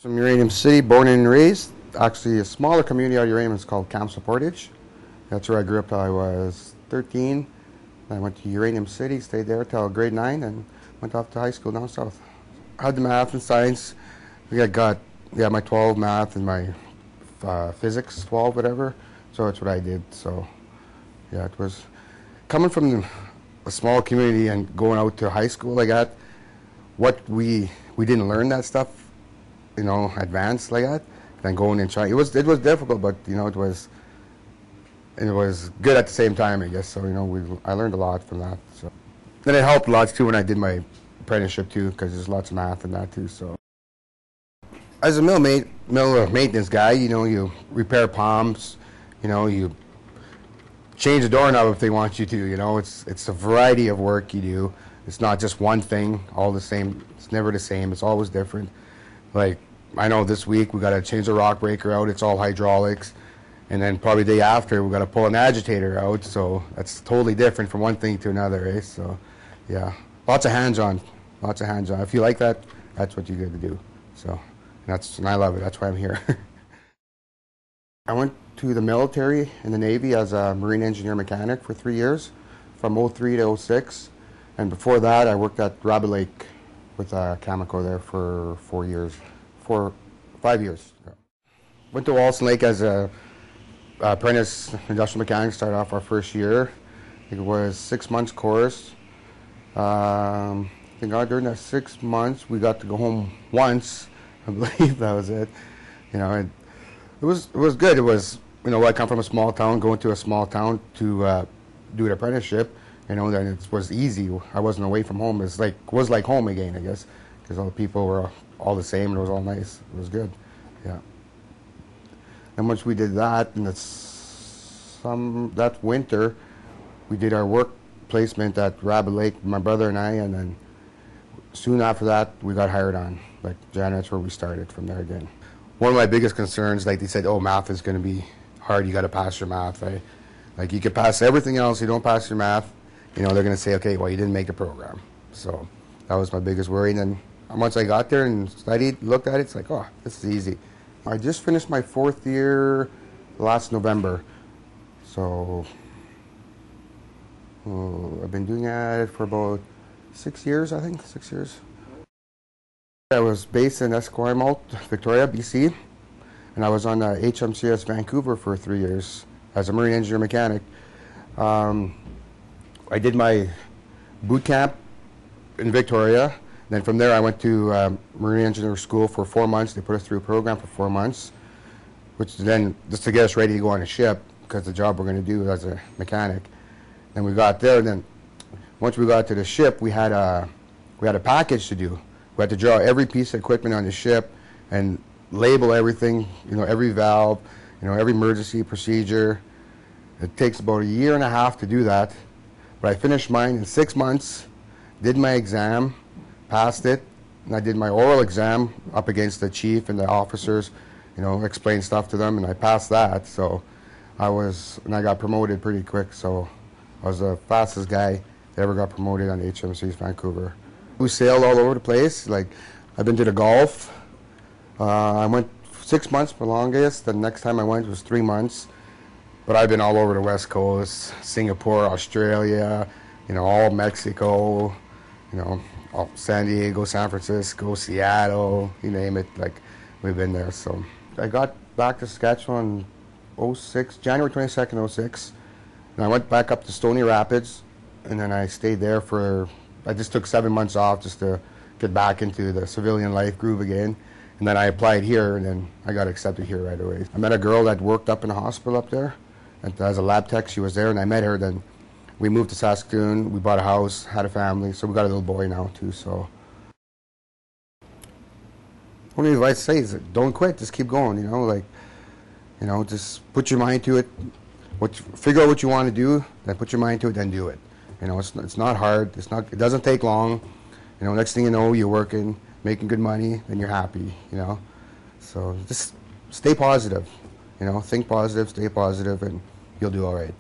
From Uranium City, born and raised. Actually, a smaller community out of Uranium is called Camp Portage. That's where I grew up till I was 13. I went to Uranium City, stayed there till grade 9, and went off to high school down south. I had the math and science. I got my 12 math and my physics 12, whatever. So that's what I did. So yeah, it was coming from a small community and going out to high school like that. What we didn't learn that stuff, you know, advanced like that. Then going and trying, it was difficult, but you know, it was good at the same time, I guess. So you know, I learned a lot from that. So then it helped lots too when I did my apprenticeship too, because there's lots of math in that too. So as a mill maintenance guy, you know, you repair pumps, you know, you change the doorknob if they want you to. You know, it's a variety of work you do. It's not just one thing, all the same. It's never the same. It's always different. Like, I know this week we got to change the rock breaker out. It's all hydraulics. And then probably the day after we got to pull an agitator out. So that's totally different from one thing to another, eh? So, yeah, lots of hands-on. Lots of hands-on. If you like that, that's what you get to do. So, and I love it. That's why I'm here. I went to the military in the Navy as a marine engineer mechanic for 3 years, from 03 to 06. And before that, I worked at Rabbit Lake with Cameco there for 5 years. Yeah. Went to Walson Lake as a apprentice industrial mechanic. Started off our first year. I think it was 6 months course. I think during that 6 months, we got to go home once. I believe that was it. You know, it was good. It was, you know, I come from a small town, going to a small town to do an apprenticeship. You know, then it was easy. I wasn't away from home. It was like home again, I guess, because all the people were all the same and it was all nice. It was good, yeah. And once we did that, and that winter, we did our work placement at Rabbit Lake, my brother and I, and then soon after that, we got hired on. Like, January, that's where we started from there again. One of my biggest concerns, like they said, oh, math is going to be hard. You got to pass your math, right? Like, you could pass everything else. You don't pass your math, you know, they're going to say, okay, well, you didn't make the program. So that was my biggest worry. And then once I got there and studied, looked at it, it's like, oh, this is easy. I just finished my 4th year last November. So I've been doing it for about 6 years, I think, 6 years. I was based in Esquimalt, Victoria, BC, and I was on HMCS Vancouver for 3 years as a marine engineer mechanic. I did my boot camp in Victoria. Then from there I went to Marine Engineer School for 4 months. They put us through a program for 4 months, which then just to get us ready to go on a ship, because the job we're going to do as a mechanic. Then we got there, and then once we got to the ship, we had a package to do. We had to draw every piece of equipment on the ship and label everything, you know, every valve, you know, every emergency procedure. It takes about 1.5 years to do that. But I finished mine in 6 months, did my exam, passed it, and I did my oral exam up against the chief and the officers, you know, explained stuff to them, and I passed that. So I got promoted pretty quick, so I was the fastest guy that ever got promoted on HMC's Vancouver. We sailed all over the place. Like, I've been to the Gulf. I went 6 months for longest. The next time I went was 3 months. But I've been all over the West Coast, Singapore, Australia, you know, all Mexico, you know, all San Diego, San Francisco, Seattle, you name it. Like, we've been there. So I got back to Saskatchewan January 22nd, 06. And I went back up to Stony Rapids, and then I stayed there I just took 7 months off just to get back into the civilian life groove again. And then I applied here, and then I got accepted here right away. I met a girl that worked up in a hospital up there. And as a lab tech, she was there, and I met her. Then we moved to Saskatoon. We bought a house, had a family, so we got a little boy now too. So, only advice I say is don't quit. Just keep going. You know, like, you know, just put your mind to it. Figure out what you want to do, then put your mind to it, then do it. You know, it's not hard. It doesn't take long. You know, next thing you know, you're working, making good money, then you're happy. You know, so just stay positive. You know, think positive, stay positive, and you'll do all right.